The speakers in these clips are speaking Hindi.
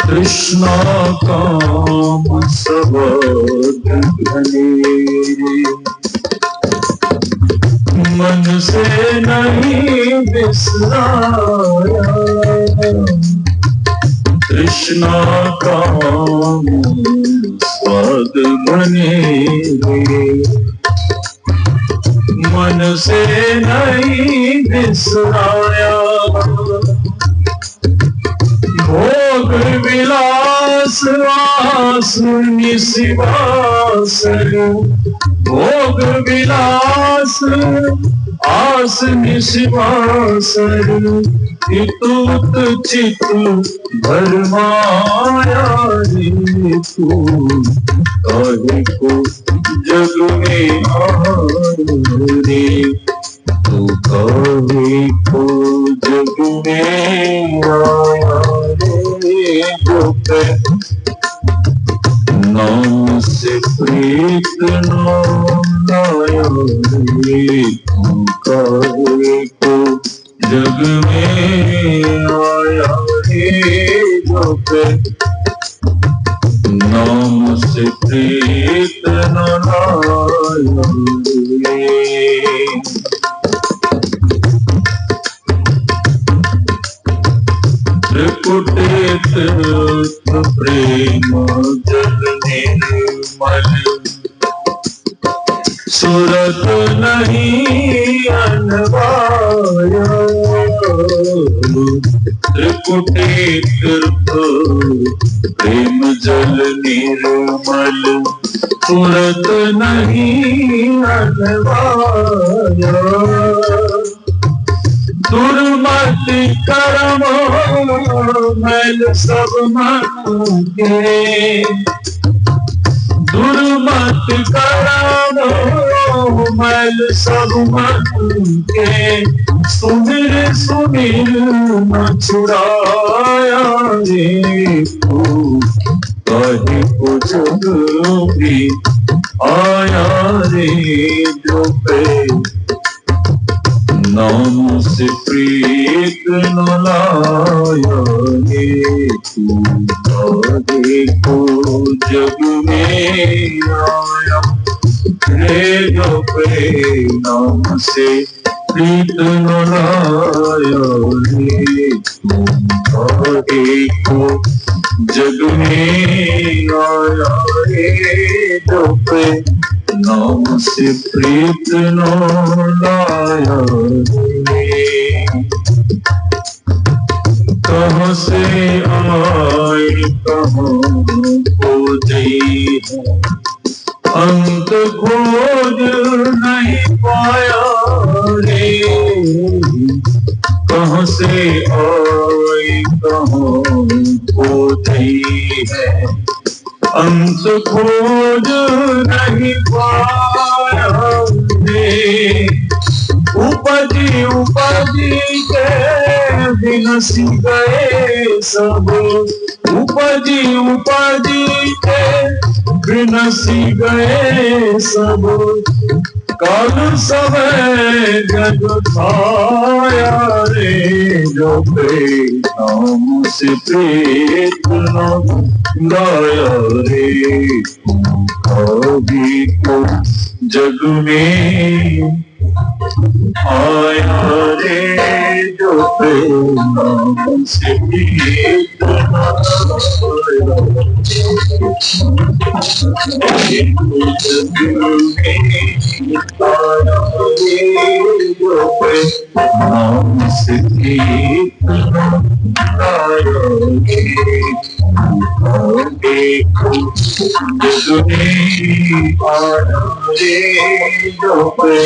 कृष्णा काम सबद घने, मन से नहीं बिसराया। कृष्णा काम स्वाद बने रे, मन से नहीं बिसराया। भोग विलास आस निशिवासन, भोग विलास आस निशिवासन, हितुत चितु भरमाया रे तू। काहे को जग में रे तू, काहे को जग में आया रे जो पे नाम से प्रीत न लाया रे तू। काहे को जग में आया रे जो पे नाम से प्रीत न लाया रे। त्रिपुटित प्रेम जल निर्मल, सूरत नहीं अनवाया। त्रिपुटित प्रेम जल निर्मल, सूरत नहीं अनवाया। दुर्मति कर्म मैल सब मन के, दुर्मति कर्म मैल सब मन के, सुमिर सुमिर न छुड़ाया रे तू। काहे को जग भी आया रे जो पे नाम से प्रीत न लाया रे तू। काहे को जग में आया रे जो पे नाम से प्रीत न लाया रे तू। काहे को जग में आया रे जो पे नाम से प्रीत न लाया रे। कहाँ से आए कहाँ खो गई है, अंत खोज नहीं पाया रे। कहाँ से आए कहाँ खो गई है, अंत खोज नहीं पाया रे। उपजी उपजी के बिनसी गए सब, उपजी उपजी के बिनसी गए सब। काल समय जग छाया रे जो पे नाम से प्रीत न लाया रे तू। काहे को जग में आया रे जो पे नाम से प्रीत न लाया रे तू। जग में आया रे जो पे नाम से प्रीत न लाया रे। काहे को जग में आया रे जो पे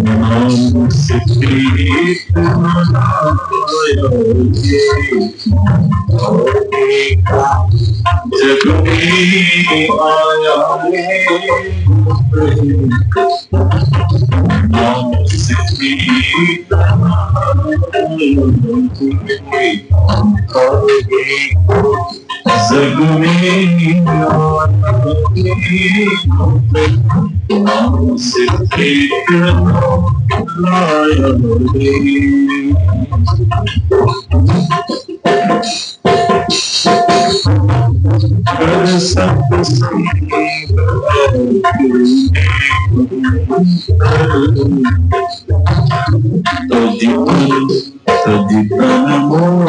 नाम से प्रीत न लाया रे। काहे को जग में आया रे नाम से प्रीत न लाया रे। जग में नाम से प्रीत न लाया रे। तजितन मोह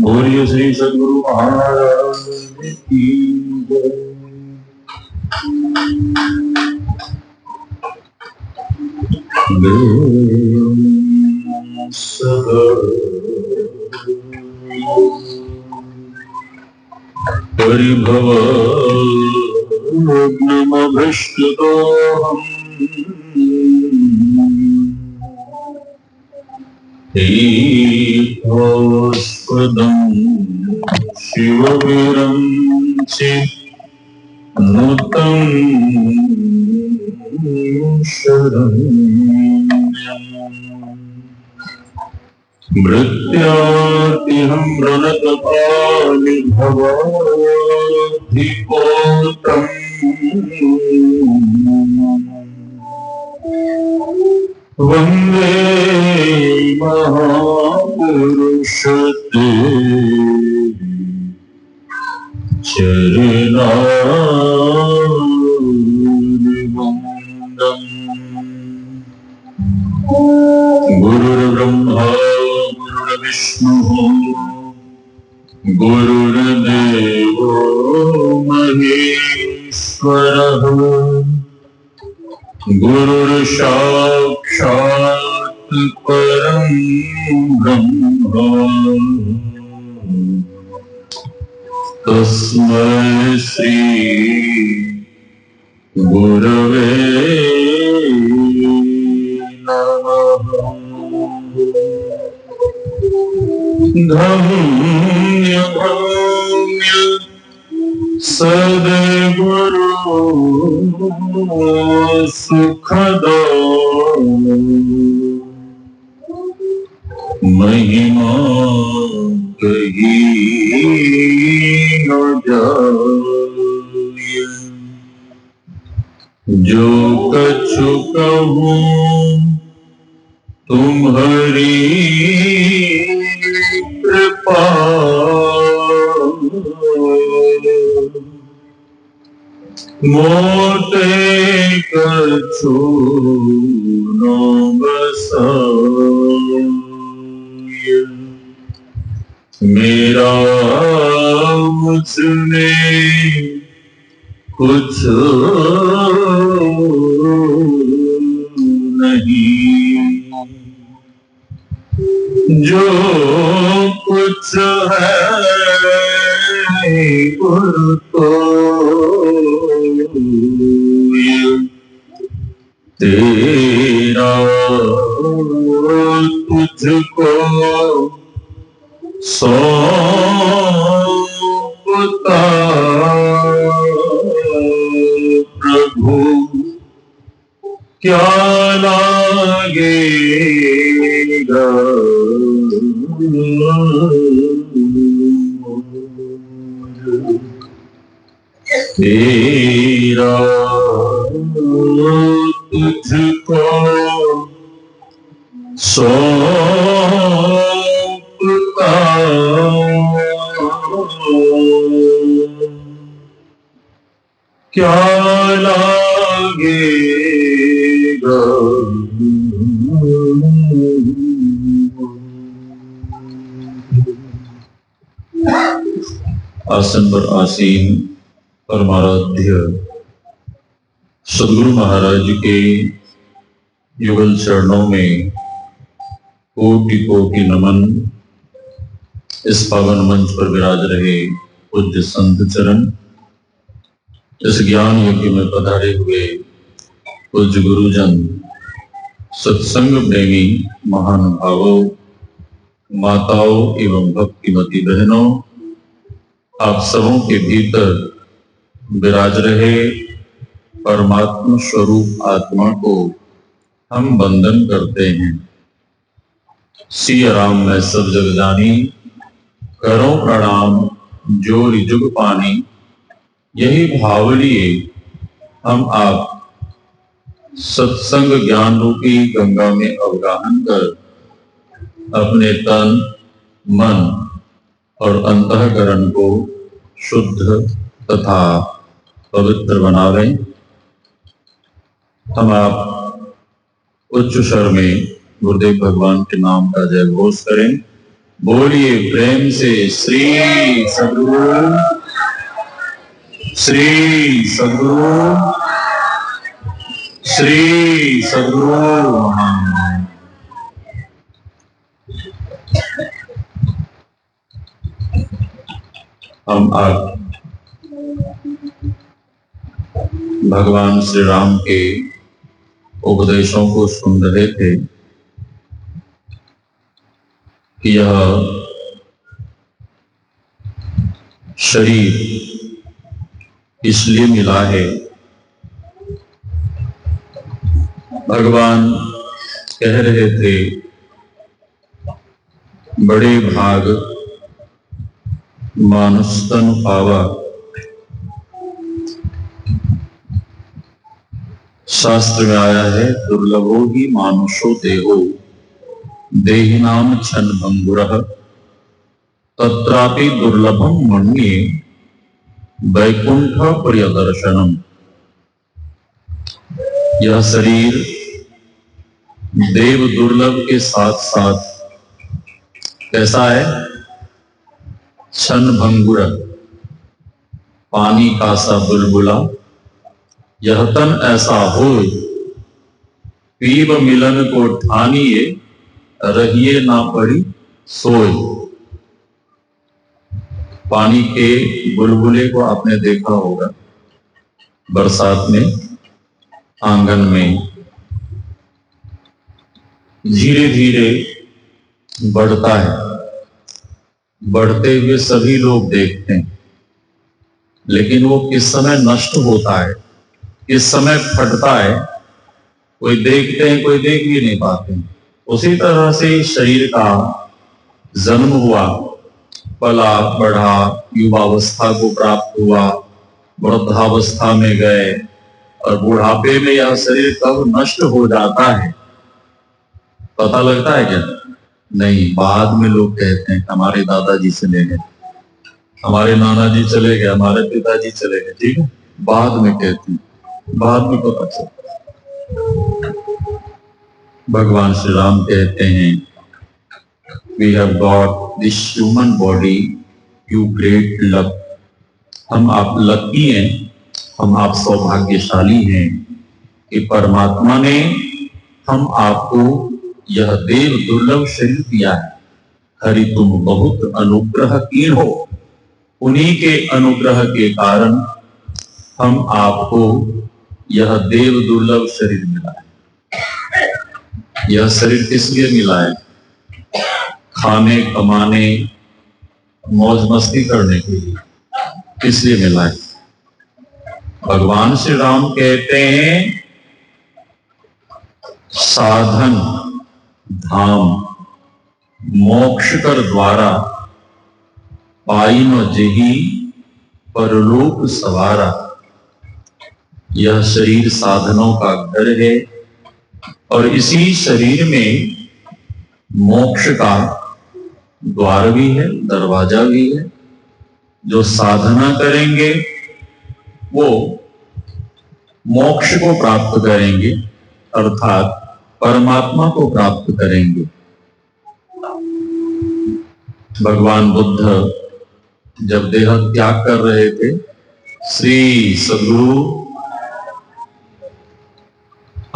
बोलिए श्री सद्गुरु महाराज की जय। परिभवग्नमभीष्टदोहम् तीर्थास्पदं शिवविरञ्चि नूतं शरण्यम् मृत्यार्तिहं रणतपालिभवाधिपोतम् वन्दे महापुरुषते चरणारविन्दम्। गुरुर्ब्रह्मा गुरुर्विष्णुः गुरुर्देवो महेश्वरः गुरुर्साक्षात् परं ब्रह्म तस्मै श्री गुरवे नमः। धन्य धन्य सद्गुरु सुखदो महिमा कही न जाए। जो कछु कहूँ तुम्हारी कृपा मोटे कछु न बसाए। मेरा मुझमें कुछ नहीं, जो कुछ है गुरु तो तेरा, तुझको सौंपता प्रभु क्या लागेगा। तेरा तुझको सौंपता क्या लागेगा। आसन पर आसीन परमाराध्य सद्गुरु महाराज के युगल चरणों में कोटि कोटि नमन। इस पावन मंच पर विराज रहे पूज्य संत चरण, इस ज्ञान यज्ञ में पधारे हुए पूज्य गुरुजन, सत्संग प्रेमी महानुभावों, माताओं एवं भक्तिमती बहनों, आप सबों के भीतर विराज रहे परमात्मा स्वरूप आत्मा को हम वंदन करते हैं। सिया राम मैं सब जग जानी, करो प्रणाम जोरि जुग पानी। यही भाव लिए हम आप सत्संग ज्ञान रूपी गंगा में अवगाहन कर अपने तन, मन और अंतःकरण को शुद्ध तथा पवित्र बनावे। हम आप उच्च स्वर में गुरुदेव भगवान के नाम का जय घोष करें। बोलिए प्रेम से श्री सद्गुरु, श्री सद्गुरु, श्री सद्गुरु महान। हम आज भगवान श्री राम के उपदेशों को सुन रहे थे कि यह शरीर इसलिए मिला है, भगवान कह रहे थे बड़े भाग मानुष तन पावा। शास्त्र में आया है दुर्लभो ही मानुषो देहो देहि नाम छन भंगुरः तत्रापि दुर्लभम मन्ये वैकुंठ प्रियदर्शनम। यह शरीर देव दुर्लभ के साथ साथ कैसा है? छन भंगुर, पानी का सा बुलबुला। यह तन ऐसा हो पीब मिलन को ठानिए रहिए ना पड़ी सोए। पानी के बुलबुले को आपने देखा होगा बरसात में आंगन में धीरे धीरे बढ़ता है, बढ़ते हुए सभी लोग देखते हैं, लेकिन वो किस समय नष्ट होता है, किस समय फटता है, कोई देखते हैं कोई देख भी नहीं पाते हैं। उसी तरह से शरीर का जन्म हुआ, पला बढ़ा, युवावस्था को प्राप्त हुआ, वृद्धावस्था में गए और बुढ़ापे में यह शरीर कब नष्ट हो जाता है पता लगता है क्या? नहीं, बाद में लोग कहते हैं हमारे दादाजी चले गए, हमारे नाना जी चले गए, हमारे पिताजी चले गए, ठीक है, बाद में कहते हैं, बाद में पता चलता। भगवान श्री राम कहते हैं we have got this human body, you great luck। हम आप लकी हैं, हम आप सौभाग्यशाली हैं कि परमात्मा ने हम आपको यह देव दुर्लभ शरीर दिया है। हरि तुम बहुत अनुग्रहकीन हो, उन्हीं के अनुग्रह के कारण हम आपको यह देव दुर्लभ शरीर मिला है। यह शरीर किस लिए मिला है? खाने, कमाने, मौज मस्ती करने के लिए, इसलिए मिला है। भगवान श्री राम कहते हैं साधन धाम मोक्ष कर द्वारा पाई न जेही परलोक सवारा। यह शरीर साधनों का घर है और इसी शरीर में मोक्ष का द्वार भी है, दरवाजा भी है। जो साधना करेंगे वो मोक्ष को प्राप्त करेंगे, अर्थात परमात्मा को प्राप्त करेंगे। भगवान बुद्ध जब देह त्याग कर रहे थे, श्री सद्गुरु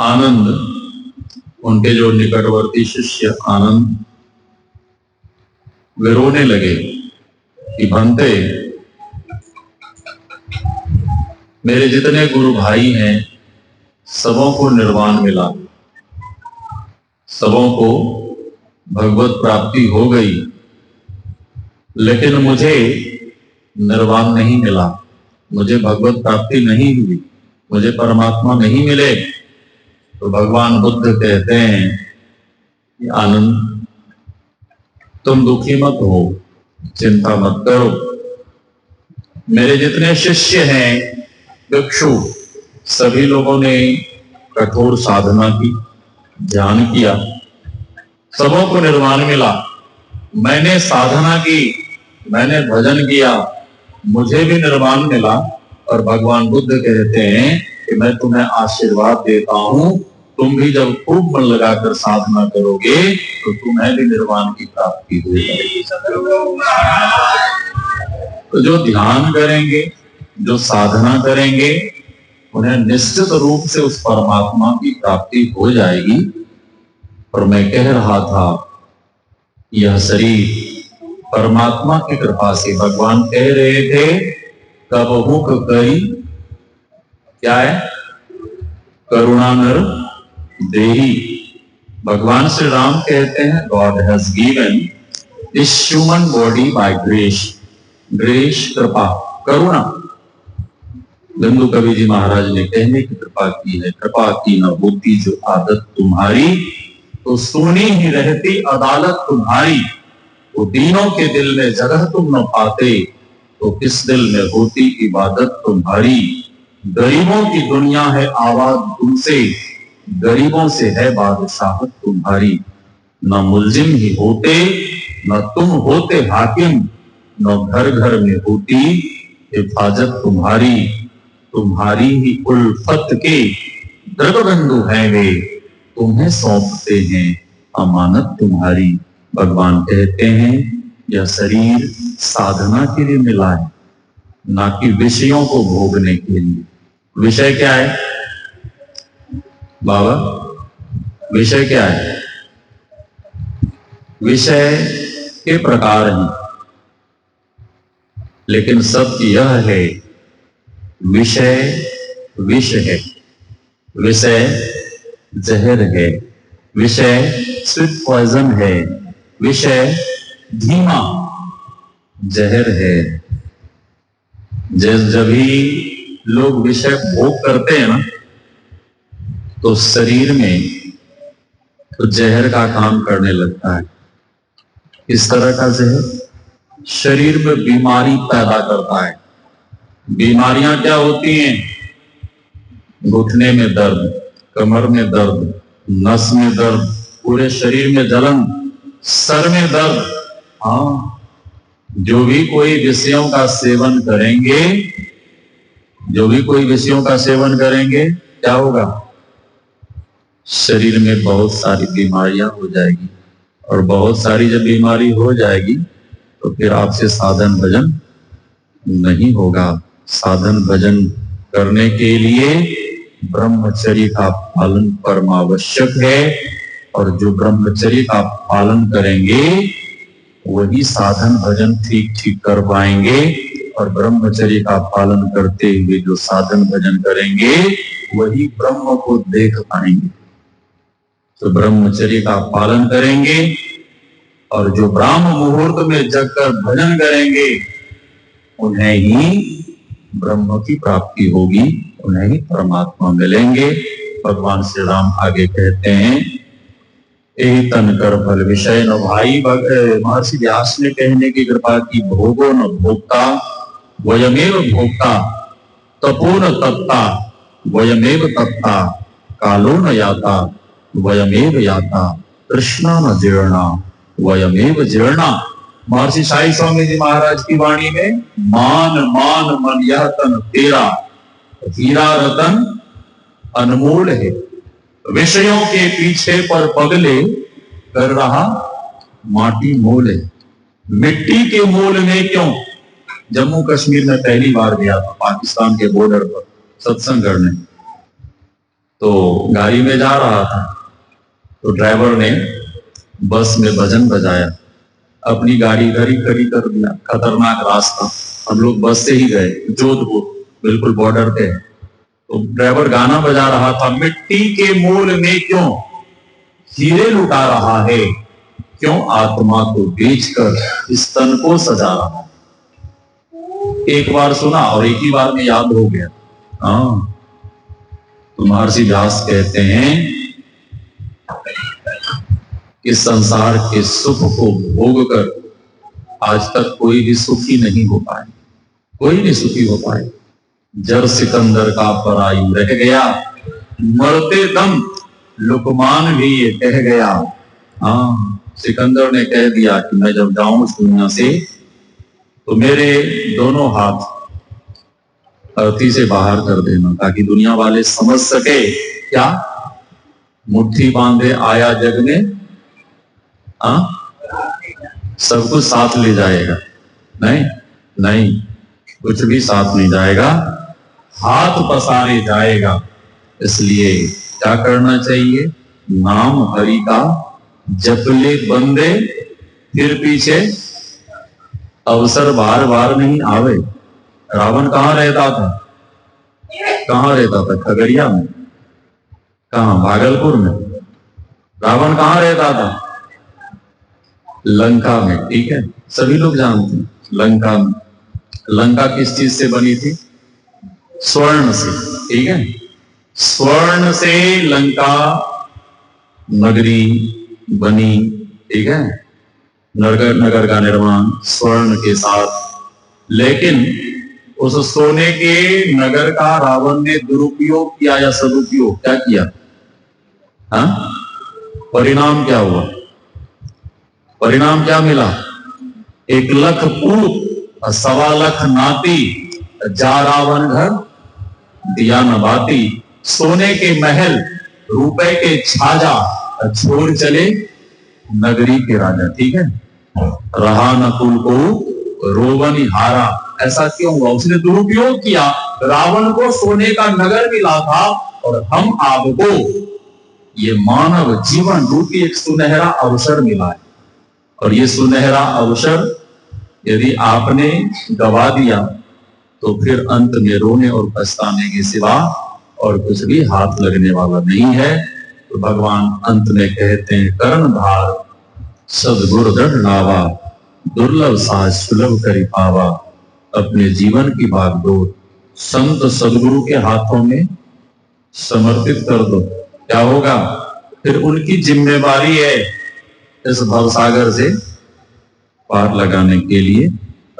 आनंद, उनके जो निकटवर्ती शिष्य आनंद, वे रोने लगे कि भंते, मेरे जितने गुरु भाई हैं सबों को निर्वाण मिला, सबों को भगवत प्राप्ति हो गई, लेकिन मुझे निर्वाण नहीं मिला, मुझे भगवत प्राप्ति नहीं हुई, मुझे परमात्मा नहीं मिले। तो भगवान बुद्ध कहते हैं कि आनंद, तुम दुखी मत हो, चिंता मत करो। मेरे जितने शिष्य हैं, भिक्षु, सभी लोगों ने कठोर साधना की, ध्यान किया, सबों को निर्वाण मिला। मैंने साधना की, मैंने भजन किया, मुझे भी निर्वाण मिला। और भगवान बुद्ध कहते हैं कि मैं तुम्हें आशीर्वाद देता हूं, तुम भी जब खूब मन लगाकर साधना करोगे तो तुम्हें भी निर्वाण की प्राप्ति हो जाएगी। तो जो ध्यान करेंगे, जो साधना करेंगे, उन्हें निश्चित रूप से उस परमात्मा की प्राप्ति हो जाएगी। और मैं कह रहा था, यह शरीर परमात्मा की कृपा से, भगवान कह रहे थे कबहुक करी, क्या है, करुणा नर देही। भगवान श्री राम कहते हैं God has given this human body by grace, grace कृपा, करुणा। बिंदु कवि जी महाराज ने कहने की कृपा की है, कृपा की न होती जो आदत तुम्हारी, तो सुनी ही रहती अदालत तुम्हारी। तो दीनों के दिल में जगह तुम न पाते, तो किस दिल में होती इबादत तुम्हारी। गरीबों की दुनिया है आबाद तुमसे, गरीबों से है बादशाहत तुम्हारी। न मुल्जिम ही होते, न तुम होते हाकिम, न घर घर में होती हिफाजत तुम्हारी। तुम्हारी ही उल्फत के द्रवबंधु हैं वे, तुम्हें सौंपते हैं अमानत तुम्हारी। भगवान कहते हैं यह शरीर साधना के लिए मिला है, ना कि विषयों को भोगने के लिए। विषय क्या है बाबा? विषय क्या है? विषय के प्रकार हैं, लेकिन सत्य यह है विषय विष है, विषय जहर है, विषय स्वीट पॉइजन है, विषय धीमा जहर है। जब भी लोग विषय भोग करते हैं ना, तो शरीर में तो जहर का काम करने लगता है। इस तरह का जहर शरीर में बीमारी पैदा करता है। बीमारियां क्या होती हैं? घुटने में दर्द, कमर में दर्द, नस में दर्द, पूरे शरीर में जलन, सर में दर्द। हाँ, जो भी कोई विषयों का सेवन करेंगे, जो भी कोई विषयों का सेवन करेंगे, क्या होगा? शरीर में बहुत सारी बीमारियां हो जाएगी। और बहुत सारी जब बीमारी हो जाएगी तो फिर आपसे साधन भजन नहीं होगा। साधन भजन करने के लिए ब्रह्मचर्य का पालन परमावश्यक है, और जो ब्रह्मचर्य का पालन करेंगे वही साधन भजन ठीक ठीक कर पाएंगे। और ब्रह्मचर्य का पालन करते हुए जो साधन भजन करेंगे वही ब्रह्म को देख पाएंगे। तो ब्रह्मचर्य का पालन करेंगे और जो ब्राह्म मुहूर्त में जगकर भजन करेंगे उन्हें ही ब्रह्म की प्राप्ति होगी, उन्हें ही परमात्मा मिलेंगे। भगवान श्री राम आगे कहते हैं यही तन कर फल विषय न भाई। महर्षि व्यास ने कहने की कृपा की, भोगो न भोक्ता वयमेव भोक्ता, तपो न तपता वयमेव तत्ता कालो न याता, वयमेव याता कृष्णा न जीर्णा, वयमेव जीर्णा। महर्षि साई स्वामी जी महाराज की वाणी में मान मान मन यह तन तेरा, हीरा रतन अनमोल है। विषयों के पीछे पर पगले कर रहा माटी मोल है। मिट्टी के मोल में क्यों? जम्मू कश्मीर में पहली बार गया था, पाकिस्तान के बॉर्डर पर सत्संग करने। तो गाड़ी में जा रहा था, तो ड्राइवर ने बस में भजन बजाया, अपनी गाड़ी इधर ही खड़ी कर दिया। खतरनाक रास्ता, हम लोग बस से ही गए, जोधपुर बिल्कुल बॉर्डर पे। तो ड्राइवर गाना बजा रहा था, मिट्टी के मोल में क्यों हीरे लुटा रहा है, क्यों आत्मा को बेचकर इस तन को सजा रहा है। एक बार सुना और एक ही बार में याद हो गया। हाँ, तो महर्षि व्यास कहते हैं कि संसार के सुख को भोग कर आज तक कोई भी सुखी नहीं हो पाए, कोई भी सुखी हो पाए। जर सिकंदर का परायु रह गया, मरते दम लुकमान भी ये कह गया। हाँ, सिकंदर ने कह दिया कि मैं जब जाऊं इस दुनिया से तो मेरे दोनों हाथ अर्थी से बाहर कर देना, ताकि दुनिया वाले समझ सके क्या मुट्ठी बांधे आया जग में, सब कुछ साथ ले जाएगा। नहीं नहीं, कुछ भी साथ नहीं जाएगा, हाथ पसारे जाएगा। इसलिए क्या करना चाहिए? नाम हरि का जप ले बंदे, फिर पीछे अवसर बार बार नहीं आवे। रावण कहां रहता था? कहां रहता था? खगड़िया में। कहां? भागलपुर में। रावण कहां रहता था? लंका में। ठीक है, सभी लोग जानते हैं लंका में। लंका किस चीज से बनी थी? स्वर्ण से। ठीक है, स्वर्ण से लंका नगरी बनी। ठीक है, नगर का निर्माण स्वर्ण के साथ। लेकिन उस सोने के नगर का रावण ने दुरुपयोग किया या सदुपयोग? क्या किया? हाँ, परिणाम क्या हुआ? परिणाम क्या मिला? 1,00,000 पूत 1,25,00,000 नाती, जा रावण घर दिया न बाती। सोने के महल, रुपए के छाजा, छोड़ चले नगरी के राजा। ठीक है, रहा न कुल को रोवन हारा। ऐसा क्यों हुआ? उसने दुरुपयोग किया। रावण को सोने का नगर मिला था और हम आपको ये मानव जीवन रूपी एक सुनहरा अवसर मिला है। और ये सुनहरा अवसर यदि आपने गवा दिया तो फिर अंत में रोने और पछताने के सिवा और कुछ भी हाथ लगने वाला नहीं है। तो भगवान अंत में कहते हैं, कर्णधार सदगुरु दृढ़ लावा, दुर्लभ साज सुलभ करी पावा। अपने जीवन की बागडोर संत सदगुरु के हाथों में समर्पित कर दो। क्या होगा? फिर उनकी जिम्मेवारी है इस भवसागर से पार लगाने के लिए।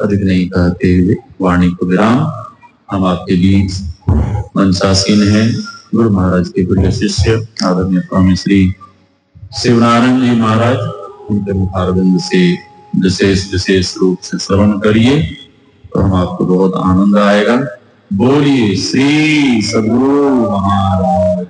अधिक नहीं कहते हुए वाणी को विराम। हम आपके बीच मंचासीन हैं गुरु महाराज के प्रिय शिष्य आदरणीय स्वामी श्री शिवनारायण जी महाराज। उनके मुखारविंद से विशेष रूप से श्रवण करिए तो हम आपको बहुत आनंद आएगा। बोलिए श्री सद्गुरु महाराज।